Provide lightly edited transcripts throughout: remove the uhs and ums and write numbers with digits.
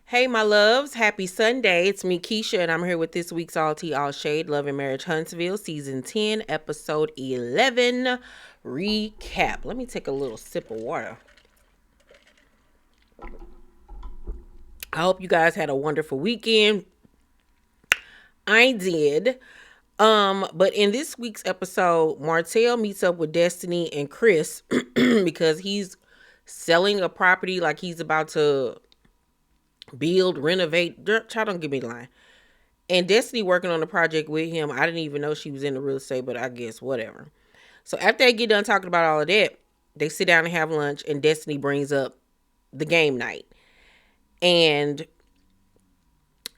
Hey, my loves. Happy Sunday. It's me, Keisha, and I'm here with this week's All Tea, All Shade, Love and Marriage Huntsville, Season 10, Episode 11 recap. Let me take a little sip of water. I hope you guys had a wonderful weekend. I did. But in this week's episode, Martell meets up with Destiny and Chris because he's selling a property like he's about to build, renovate. Child, don't give me the line. And Destiny working on the project with him. I didn't even know she was in the real estate, but I guess whatever. So after they get done talking about all of that, they sit down and have lunch, and Destiny brings up the game night. And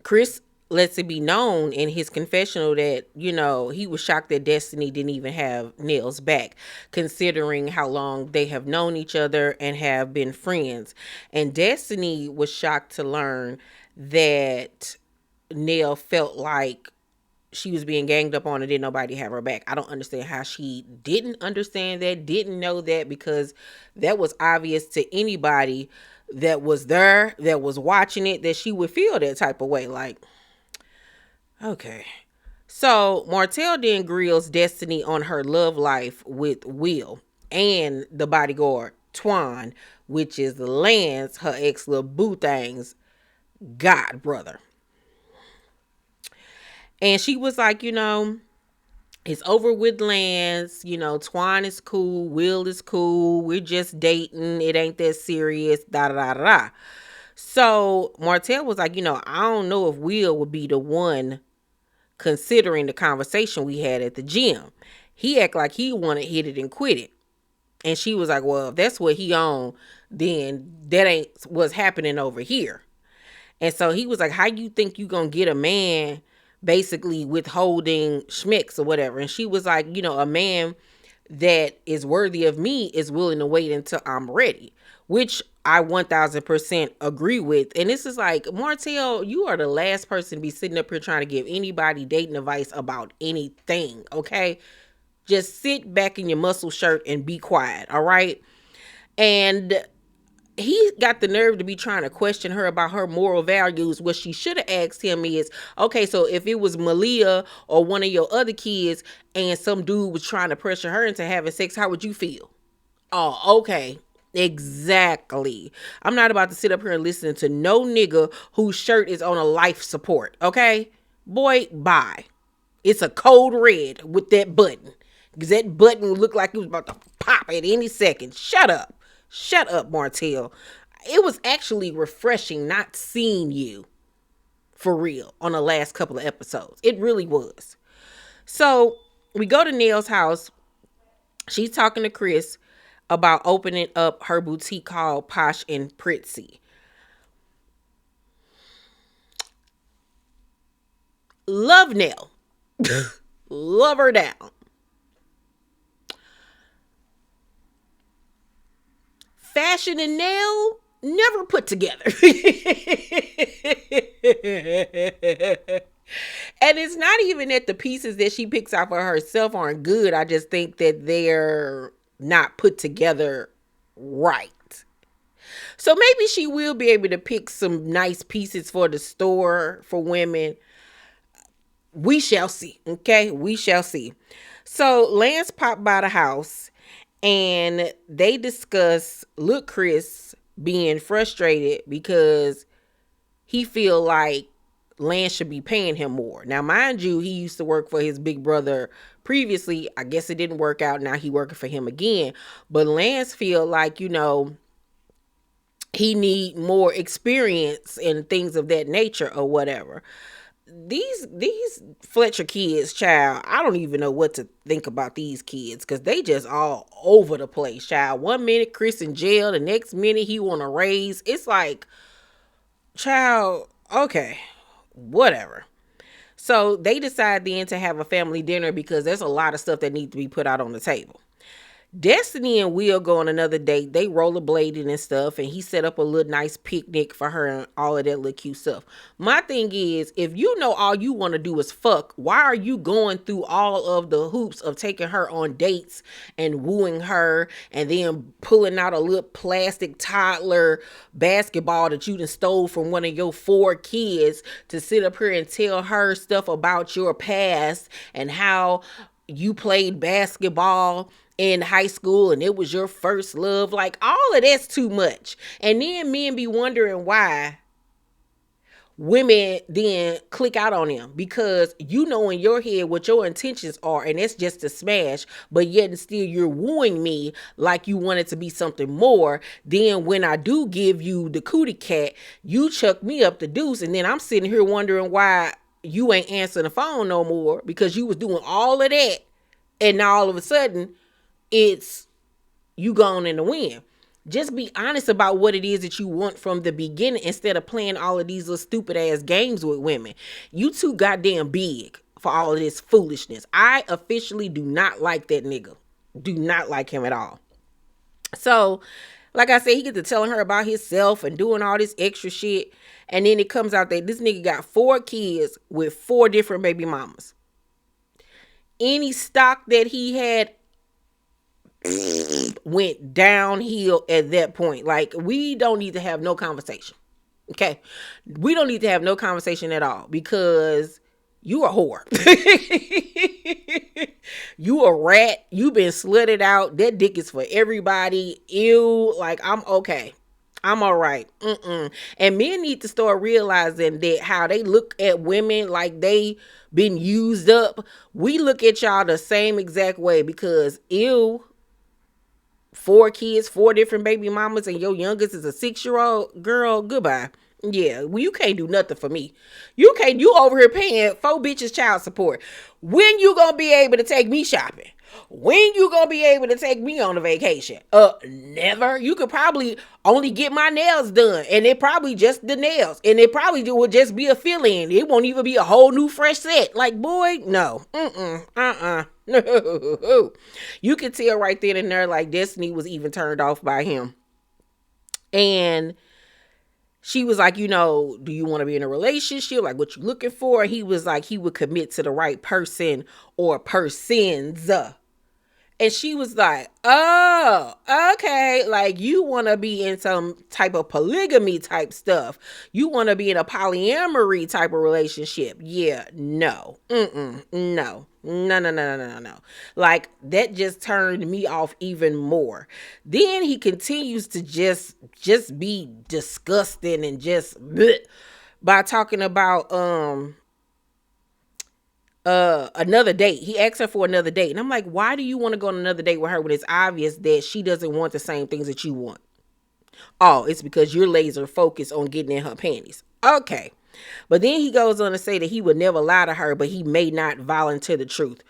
Chris lets it be known in his confessional that, he was shocked that Destiny didn't even have Nell's back, considering how long they have known each other and have been friends. And Destiny was shocked to learn that Nell felt like she was being ganged up on and didn't nobody have her back. I don't understand how she didn't understand that, didn't know that, because that was obvious to anybody that was there, that was watching it, that she would feel that type of way. Like, okay. So Martell then grills Destiny on her love life with Will and the bodyguard, Twan, which is Lance, her ex little boo thing's god brother. And she was like, it's over with Lance. Twan is cool. Will is cool. We're just dating. It ain't that serious. Da da da da. So Martell was like, I don't know if Will would be the one, considering the conversation we had at the gym. He act like he want to hit it and quit it. And she was like, well, if that's what he on, then that ain't what's happening over here. And so he was like, how you think you gonna get a man basically withholding schmicks or whatever? And she was like, a man that is worthy of me is willing to wait until I'm ready, which I 1000% agree with. And this is like, Martell, you are the last person to be sitting up here trying to give anybody dating advice about anything, okay? Just sit back in your muscle shirt and be quiet, all right? And he got the nerve to be trying to question her about her moral values. What she should have asked him is, okay, so if it was Malia or one of your other kids and some dude was trying to pressure her into having sex, how would you feel? Oh, okay. Exactly. I'm not about to sit up here and listen to no nigga whose shirt is on a life support, okay? Boy, bye. It's a code red with that button. Because that button looked like it was about to pop at any second. Shut up. Shut up, Martell. It was actually refreshing not seeing you for real on the last couple of episodes. It really was. So we go to Nell's house. She's talking to Chris about opening up her boutique called Posh and Pritzy. Love Nell. Love her down. Fashion and Nell never put together. And it's not even that the pieces that she picks out for herself aren't good. I just think that they're not put together right. So maybe she will be able to pick some nice pieces for the store for women. We shall see. Okay, we shall see. So Lance popped by the house and they discuss Look Chris being frustrated because he feel like Lance should be paying him more. Now, mind you, he used to work for his big brother previously. I guess it didn't work out. Now he working for him again. But Lance feel like, he need more experience and things of that nature or whatever. These Fletcher kids, child, I don't even know what to think about these kids because they just all over the place, child. 1 minute Chris in jail, the next minute he want to raise. It's like, child, okay, whatever. So they decide then to have a family dinner because there's a lot of stuff that needs to be put out on the table. Destiny and Will go on another date. They rollerblading and stuff, and he set up a little nice picnic for her and all of that little cute stuff. My thing is, if you know all you want to do is fuck, why are you going through all of the hoops of taking her on dates and wooing her and then pulling out a little plastic toddler basketball that you done stole from one of your 4 kids to sit up here and tell her stuff about your past and how you played basketball in high school and it was your first love? Like, all of that's too much. And then men be wondering why women then click out on them, because you know in your head what your intentions are, and it's just to smash, but yet and still you're wooing me like you want it to be something more. Then when I do give you the cootie cat, you chuck me up the deuce, and then I'm sitting here wondering why you ain't answering the phone no more, because you was doing all of that, and now all of a sudden it's you gone in the wind. Just be honest about what it is that you want from the beginning, instead of playing all of these little stupid ass games with women. You too goddamn big for all of this foolishness. I officially do not like that nigga. Do not like him at all. So, like I said, he gets to telling her about himself and doing all this extra shit. And then it comes out that this nigga got 4 kids with 4 different baby mamas. Any stock that he had went downhill at that point. Like, we don't need to have no conversation. Okay? We don't need to have no conversation at all, because you a whore. You a rat. You been slutted out. That dick is for everybody. Ew. Like, I'm okay. I'm all right. And men need to start realizing that how they look at women like they been used up. We look at y'all the same exact way, because ew, 4 kids, 4 different baby mamas, and your youngest is a 6-year-old girl. Goodbye. Yeah, well, you can't do nothing for me. You over here paying 4 bitches child support. When you gonna be able to take me shopping? When you gonna be able to take me on a vacation? Never. You could probably only get my nails done, and it probably just the nails, and it probably would just be a fill-in. It won't even be a whole new fresh set. Like, boy, no. No. You could tell right then and there, like, Destiny was even turned off by him. And she was like, do you want to be in a relationship? Like, what you looking for? He was like, he would commit to the right person or persons. And she was like, oh, okay. Like, you want to be in some type of polygamy type stuff. You want to be in a polyamory type of relationship. Yeah, no. No. No. Like, that just turned me off even more. Then he continues to just be disgusting and just bleh, by talking about another date. He asked her for another date, and I'm like, why do you want to go on another date with her when it's obvious that she doesn't want the same things that you want? Oh, it's because you're laser focused on getting in her panties. Okay. But then he goes on to say that he would never lie to her, but he may not volunteer the truth.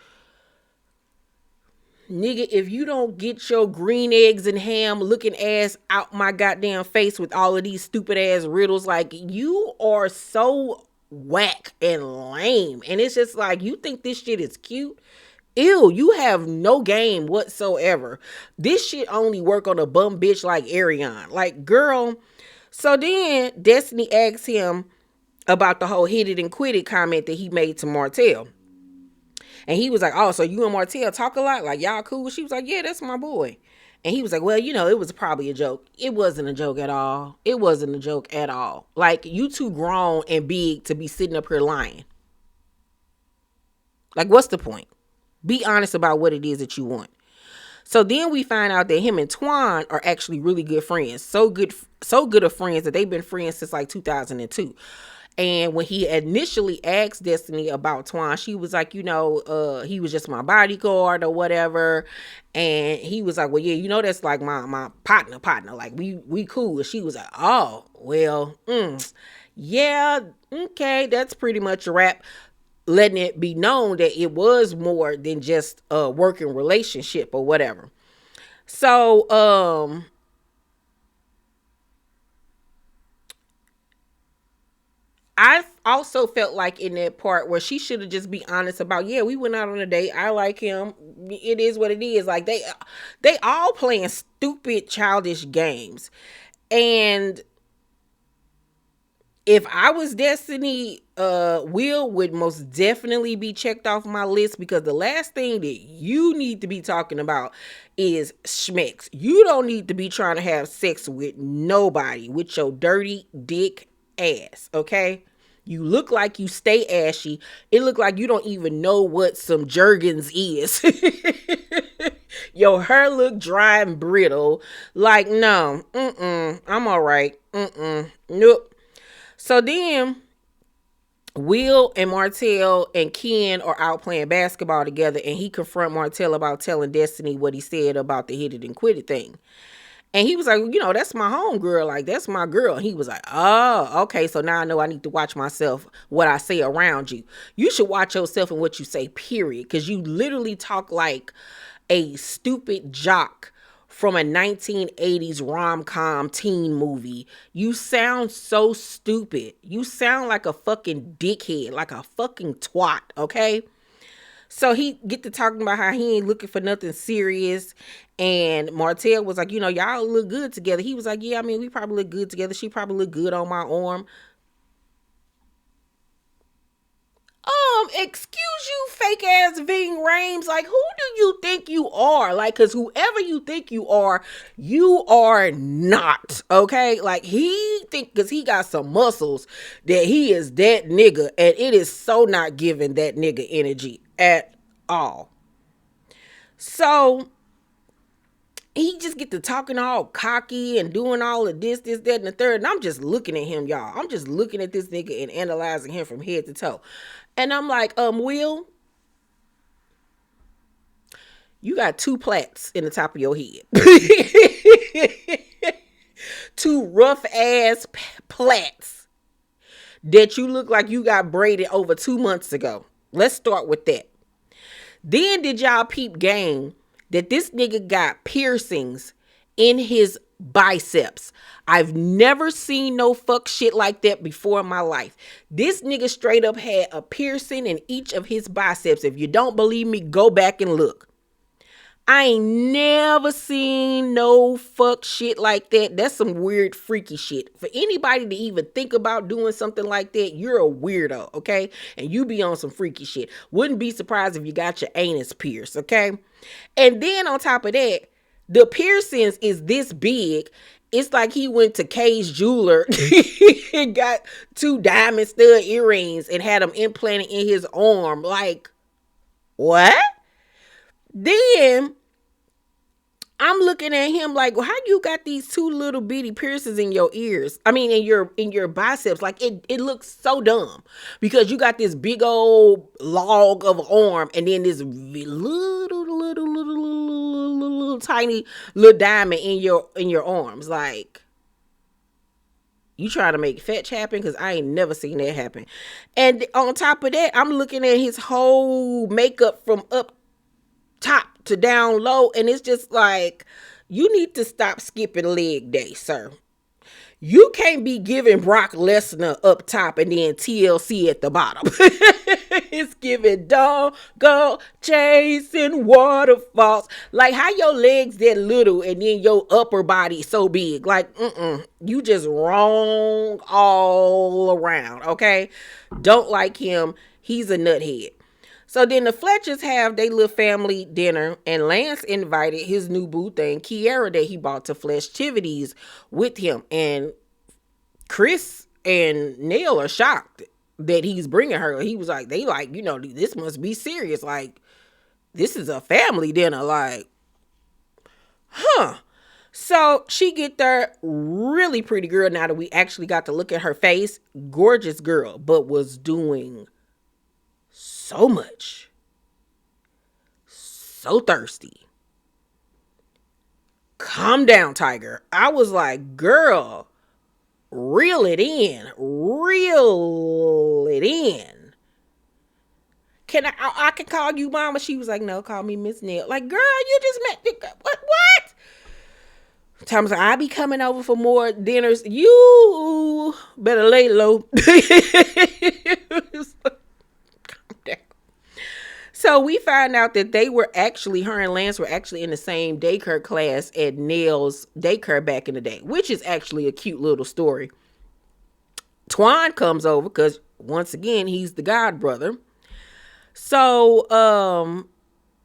Nigga, if you don't get your green eggs and ham looking ass out my goddamn face with all of these stupid ass riddles, like, you are so whack and lame. And it's just like, you think this shit is cute? Ew, you have no game whatsoever. This shit only work on a bum bitch like Ariane. Like, girl. So then Destiny asks him about the whole hit it and quit it comment that he made to Martell. And he was like, oh, so you and Martell talk a lot? Like, y'all cool? She was like, yeah, that's my boy. And he was like, well, it was probably a joke. It wasn't a joke at all. It wasn't a joke at all. Like, you too grown and big to be sitting up here lying. Like, what's the point? Be honest about what it is that you want. So then we find out that him and Twan are actually really good friends. So good of friends that they've been friends since like 2002. And when he initially asked Destiny about Twan, she was like, he was just my bodyguard or whatever. And he was like, well, yeah, that's like my partner. Like, we cool. And she was like, oh, well, yeah, okay, that's pretty much a wrap. Letting it be known that it was more than just a working relationship or whatever. So, also felt like in that part where she should have just be honest about, yeah, we went out on a date. I like him. It is what it is. Like they all playing stupid childish games. And if I was Destiny, Will would most definitely be checked off my list, because the last thing that you need to be talking about is schmecks. You don't need to be trying to have sex with nobody with your dirty dick ass, okay? You look like you stay ashy. It look like you don't even know what some Jergens is. Your hair look dry and brittle. Like, no, I'm all right. Nope. So then Will and Martell and Ken are out playing basketball together, and he confront Martell about telling Destiny what he said about the hit it and quit it thing. And he was like, that's my homegirl. Like, that's my girl. And he was like, oh, okay. So now I know I need to watch myself, what I say around you. You should watch yourself and what you say, period. Because you literally talk like a stupid jock from a 1980s rom-com teen movie. You sound so stupid. You sound like a fucking dickhead, like a fucking twat, okay? So he get to talking about how he ain't looking for nothing serious. And Martell was like, y'all look good together. He was like, yeah, I mean, we probably look good together. She probably look good on my arm. Excuse you, fake ass Ving Rhames. Like, who do you think you are? Like, cause whoever you think you are not. Okay? Like, he think, cause he got some muscles, that he is that nigga. And it is so not giving that nigga energy at all. So he just get to talking all cocky and doing all of this, that, and the third. And I'm just looking at him, y'all. I'm just looking at this nigga and analyzing him from head to toe. And I'm like, Will, you got 2 plaits in the top of your head. 2 rough ass plaits that you look like you got braided over 2 months ago. Let's start with that. Then did y'all peep game that this nigga got piercings in his biceps? I've never seen no fuck shit like that before in my life. This nigga straight up had a piercing in each of his biceps. If you don't believe me, go back and look. I ain't never seen no fuck shit like that. That's some weird freaky shit. For anybody to even think about doing something like that, you're a weirdo, okay? And you be on some freaky shit. Wouldn't be surprised if you got your anus pierced, okay? And then on top of that, the piercings is this big. It's like he went to Kay's jeweler and got 2 diamond stud earrings and had them implanted in his arm. Like, what? Then I'm looking at him like, well, how you got these 2 little bitty piercings in your ears? I mean, in your biceps. Like, it looks so dumb, because you got this big old log of an arm and then this little tiny little diamond in your arms. Like, you trying to make fetch happen? Because I ain't never seen that happen. And on top of that, I'm looking at his whole makeup from up top to down low, and it's just like, you need to stop skipping leg day, sir. You can't be giving Brock Lesnar up top and then TLC at the bottom. It's giving don't go chasing waterfalls. Like, how your legs that little and then your upper body so big? Like, you just wrong all around, okay? Don't like him. He's a nuthead. So then the Fletchers have their little family dinner, and Lance invited his new boo thing, Kierra, that he bought to Fletchivities with him. And Chris and Nell are shocked that he's bringing her. He was like, this must be serious. Like, this is a family dinner. Like, huh. So she get there, really pretty girl. Now that we actually got to look at her face, gorgeous girl, but was doing so much, so thirsty. Calm down, Tiger. I was like, girl, reel it in. Can I can call you mama? She was like, no, call me Miss Nell. Like, girl, you just met, what? Thomas, I be coming over for more dinners. You Better lay low. So we find out that her and Lance were actually in the same daycare class at Nell's daycare back in the day, which is actually a cute little story. Twan comes over because once again, he's the god brother. So,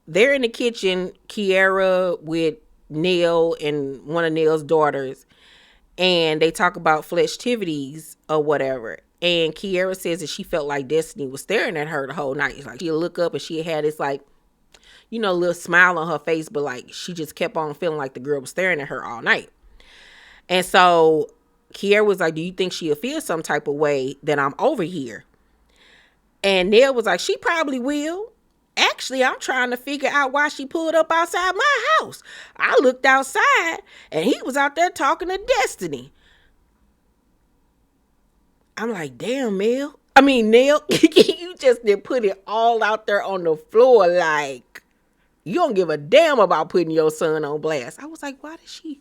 they're in the kitchen, Kierra with Nell and one of Nell's daughters, and they talk about fleshtivities or whatever. And Kierra says that she felt like Destiny was staring at her the whole night. Like she'd look up and she had this like, little smile on her face, but like she just kept on feeling like the girl was staring at her all night. And so Kierra was like, do you think she'll feel some type of way that I'm over here? And Nell was like, she probably will. Actually, I'm trying to figure out why she pulled up outside my house. I looked outside and he was out there talking to Destiny. I'm like, damn, Nell, you just did put it all out there on the floor. Like, you don't give a damn about putting your son on blast. I was like, why did she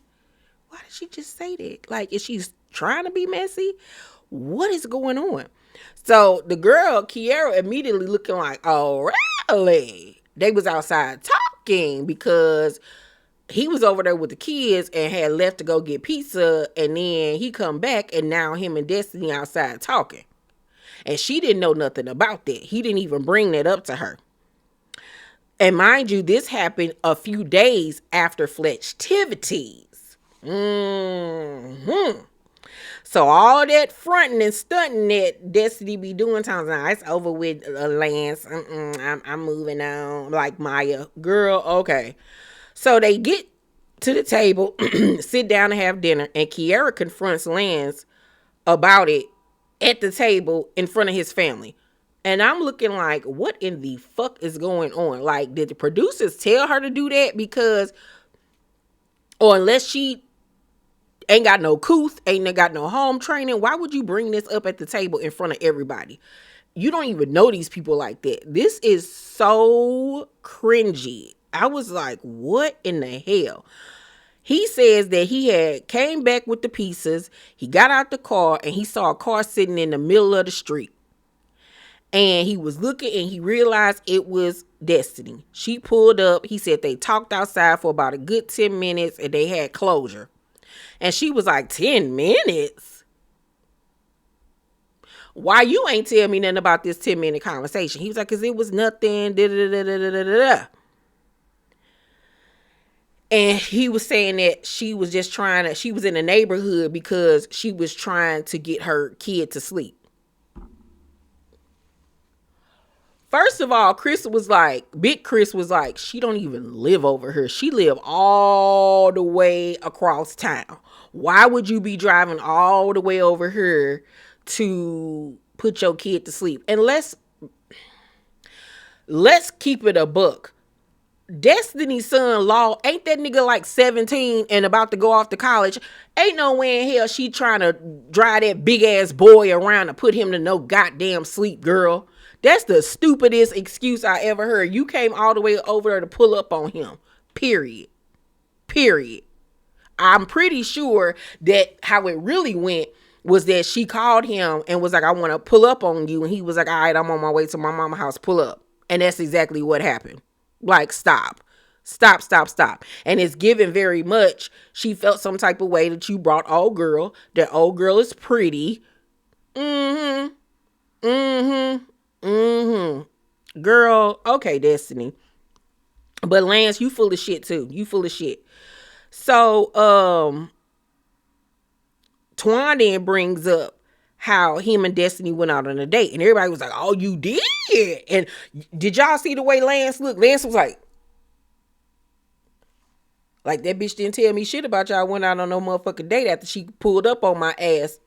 just say that? Like, is she trying to be messy? What is going on? So the girl, Kierra, immediately looking like, oh, really? They was outside talking because he was over there with the kids and had left to go get pizza, and then he come back and now him and Destiny outside talking. And she didn't know nothing about that. He didn't even bring that up to her. And mind you, this happened a few days after Fletchtivities. So all that fronting and stunting that Destiny be doing times now, it's over with, Lance. I'm moving on. Like Maya. Girl, okay. So they get to the table, sit down and have dinner, and Kierra confronts Lance about it at the table in front of his family. And I'm looking like, what in the fuck is going on? Like, did the producers tell her to do that? Because, or unless she ain't got no couth, ain't got no home training, why would you bring this up at the table in front of everybody? You don't even know these people like that. This is so cringy. I was like, what in the hell? He says that he had came back with the pieces. He got out the car and he saw a car sitting in the middle of the street. And he was looking and he realized it was Destiny. She pulled up. He said they talked outside for about a good 10 minutes and they had closure. And she was like, 10 minutes? Why you ain't tell me nothing about this 10-minute conversation? He was like, because it was nothing. And he was saying that she was in the neighborhood because she was trying to get her kid to sleep. First of all, Big Chris was like, she don't even live over here. She live all the way across town. Why would you be driving all the way over here to put your kid to sleep? And let's keep it a buck. Destiny's son-in-law, ain't that nigga like 17 and about to go off to college? Ain't no way in hell she trying to drive that big ass boy around to put him to no goddamn sleep, girl. That's the stupidest excuse I ever heard. You came all the way over there to pull up on him. Period. I'm pretty sure that how it really went was that she called him and was like, I want to pull up on you. And he was like, all right, I'm on my way to my mama's house. Pull up. And that's exactly what happened. Like, stop. And it's given very much. She felt some type of way that you brought old girl. That old girl is pretty. Girl, okay, Destiny. But Lance, you full of shit too. You full of shit. So, Twan then brings up how him and Destiny went out on a date. And everybody was like, oh, you did? And did y'all see the way Lance looked? Lance was like that bitch didn't tell me shit about y'all went out on no motherfucking date after she pulled up on my ass.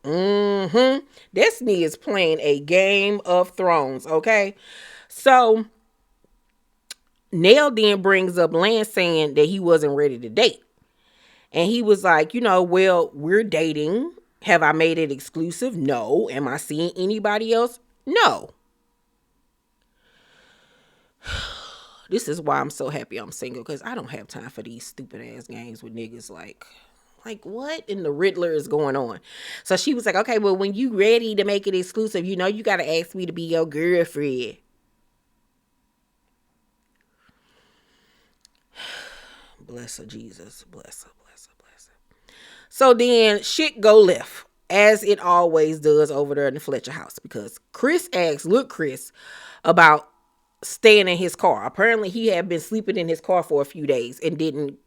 Destiny is playing a Game of Thrones, okay? So, Nell then brings up Lance saying that he wasn't ready to date. And he was like, well, we're dating. Have I made it exclusive? No. Am I seeing anybody else? No. This is why I'm so happy I'm single, because I don't have time for these stupid ass games with niggas. Like, Like, what in the Riddler is going on? So she was like, okay, well, when you ready to make it exclusive, you got to ask me to be your girlfriend. Bless her, Jesus. Bless her, bless her, bless her. So then shit go left, as it always does over there in the Fletcher house, because Chris asked Chris about staying in his car. Apparently he had been sleeping in his car for a few days and didn't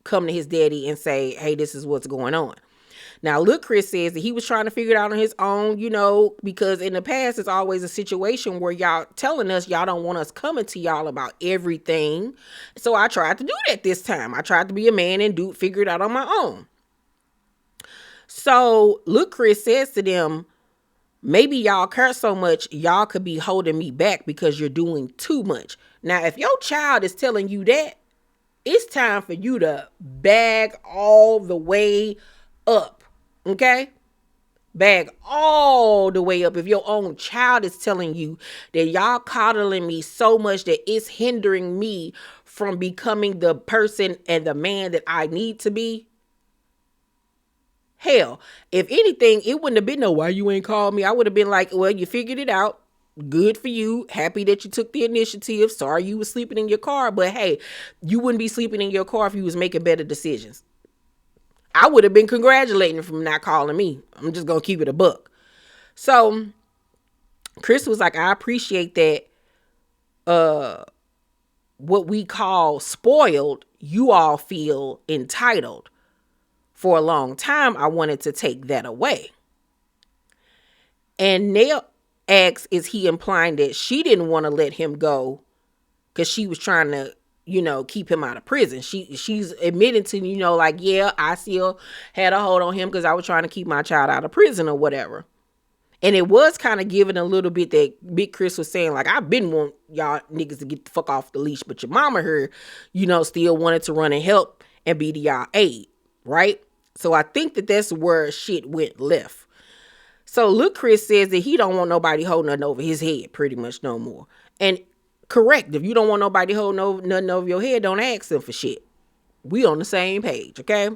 come to his daddy and say, hey, this is what's going on. Now, Chris says that he was trying to figure it out on his own, because in the past, it's always a situation where y'all telling us y'all don't want us coming to y'all about everything. So I tried to do that this time. I tried to be a man and figure it out on my own. So Chris says to them, maybe y'all care so much, y'all could be holding me back because you're doing too much. Now, if your child is telling you that, it's time for you to bag all the way up. Okay? Bag all the way up. If your own child is telling you that y'all coddling me so much that it's hindering me from becoming the person and the man that I need to be, hell, if anything, it wouldn't have been no, why you ain't called me? I would have been like, well, you figured it out. Good for you. Happy that you took the initiative. Sorry you were sleeping in your car, but hey, you wouldn't be sleeping in your car if you was making better decisions. I would have been congratulating him for not calling me. I'm just going to keep it a buck. So Chris was like, I appreciate that what we call spoiled, you all feel entitled. For a long time, I wanted to take that away. And Nell asks, is he implying that she didn't want to let him go because she was trying to, keep him out of prison? She's admitting to, like, yeah, I still had a hold on him because I was trying to keep my child out of prison or whatever. And it was kind of giving a little bit that Big Chris was saying, like, I've been wanting y'all niggas to get the fuck off the leash, but your mama here, still wanted to run and help and be to y'all aid, right? So I think that that's where shit went left. So Chris says that he don't want nobody holding nothing over his head pretty much no more. And correct, if you don't want nobody holding nothing over your head, don't ask them for shit. We on the same page, okay?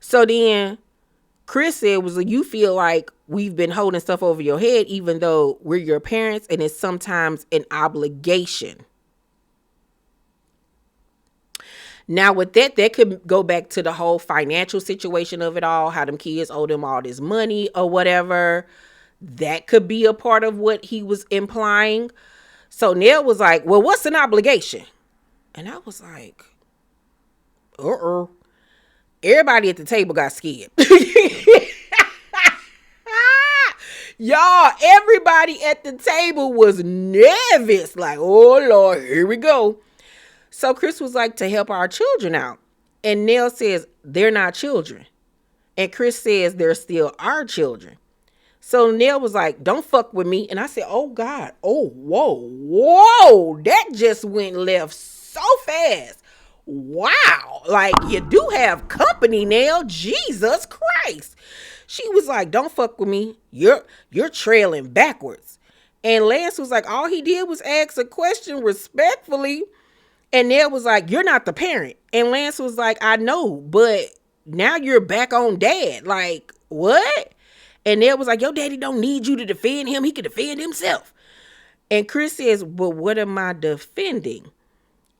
So then Chris said, you feel like we've been holding stuff over your head even though we're your parents and it's sometimes an obligation. Now with that could go back to the whole financial situation of it all, how them kids owe them all this money or whatever. That could be a part of what he was implying. So Nell was like, well, what's an obligation? And I was like, everybody at the table got scared. Y'all, everybody at the table was nervous. Like, oh Lord, here we go. So Chris was like, to help our children out. And Nell says, they're not children. And Chris says, they're still our children. So Nell was like, don't fuck with me. And I said, oh God. Oh, whoa. That just went left so fast. Wow. Like, you do have company, Nell. Jesus Christ. She was like, don't fuck with me. You're trailing backwards. And Lance was like, all he did was ask a question respectfully. And Nell was like, you're not the parent. And Lance was like, I know, but now you're back on dad. Like, what? And Nell was like, your daddy don't need you to defend him. He can defend himself. And Chris says, but what am I defending?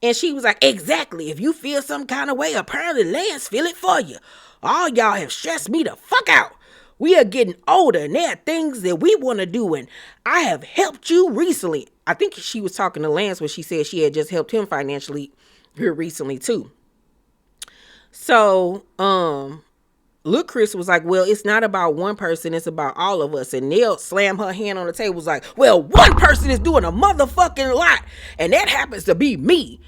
And she was like, exactly. If you feel some kind of way, apparently Lance feel it for you. All y'all have stressed me the fuck out. We are getting older and there are things that we want to do. And I have helped you recently. I think she was talking to Lance when she said she had just helped him financially here recently too. So, Chris was like, well, it's not about one person. It's about all of us. And Nell slammed her hand on the table, was like, well, one person is doing a motherfucking lot. And that happens to be me.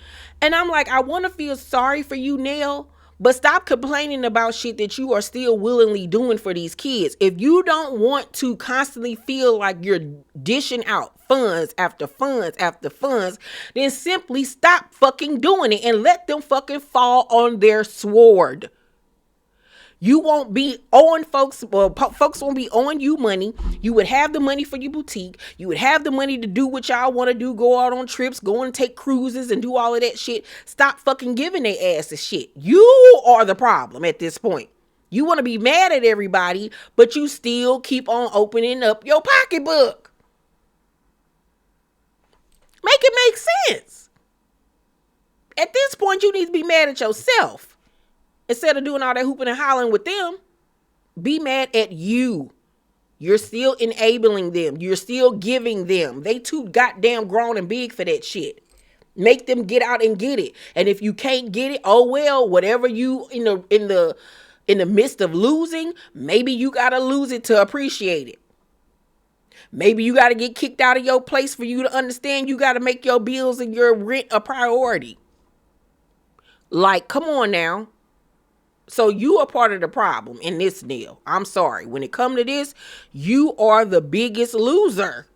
And I'm like, I want to feel sorry for you, Nell. But stop complaining about shit that you are still willingly doing for these kids. If you don't want to constantly feel like you're dishing out funds after funds after funds, then simply stop fucking doing it and let them fucking fall on their sword. You won't be owing folks, well, folks won't be owing you money. You would have the money for your boutique. You would have the money to do what y'all want to do, go out on trips, go and take cruises and do all of that shit. Stop fucking giving their asses shit. You are the problem at this point. You want to be mad at everybody, but you still keep on opening up your pocketbook. Make it make sense. At this point, you need to be mad at yourself. Instead of doing all that hooping and hollering with them, be mad at you. You're still enabling them. You're still giving them. They too goddamn grown and big for that shit. Make them get out and get it. And if you can't get it, oh well, whatever you in the midst of losing, maybe you gotta lose it to appreciate it. Maybe you gotta get kicked out of your place for you to understand you gotta make your bills and your rent a priority. Like, come on now. So you are part of the problem in this deal. I'm sorry. When it comes to this, you are the biggest loser.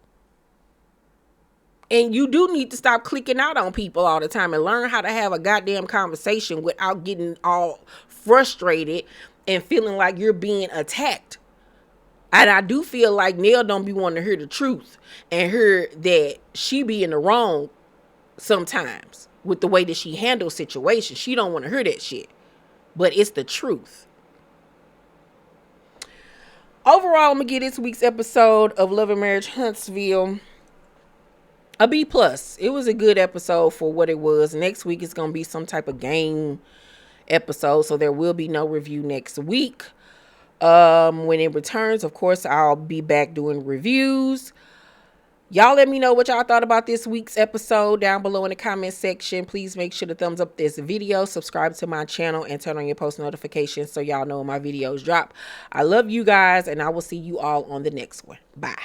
And you do need to stop clicking out on people all the time and learn how to have a goddamn conversation without getting all frustrated and feeling like you're being attacked. And I do feel like Nell don't be wanting to hear the truth and hear that she be in the wrong sometimes with the way that she handles situations. She don't want to hear that shit. But it's the truth. Overall, I'm going to give this week's episode of Love and Marriage Huntsville a B+. It was a good episode for what it was. Next week is going to be some type of game episode, so there will be no review next week. When it returns, of course, I'll be back doing reviews. Y'all let me know what y'all thought about this week's episode down below in the comment section. Please make sure to thumbs up this video, subscribe to my channel, and turn on your post notifications so y'all know when my videos drop. I love you guys, and I will see you all on the next one. Bye.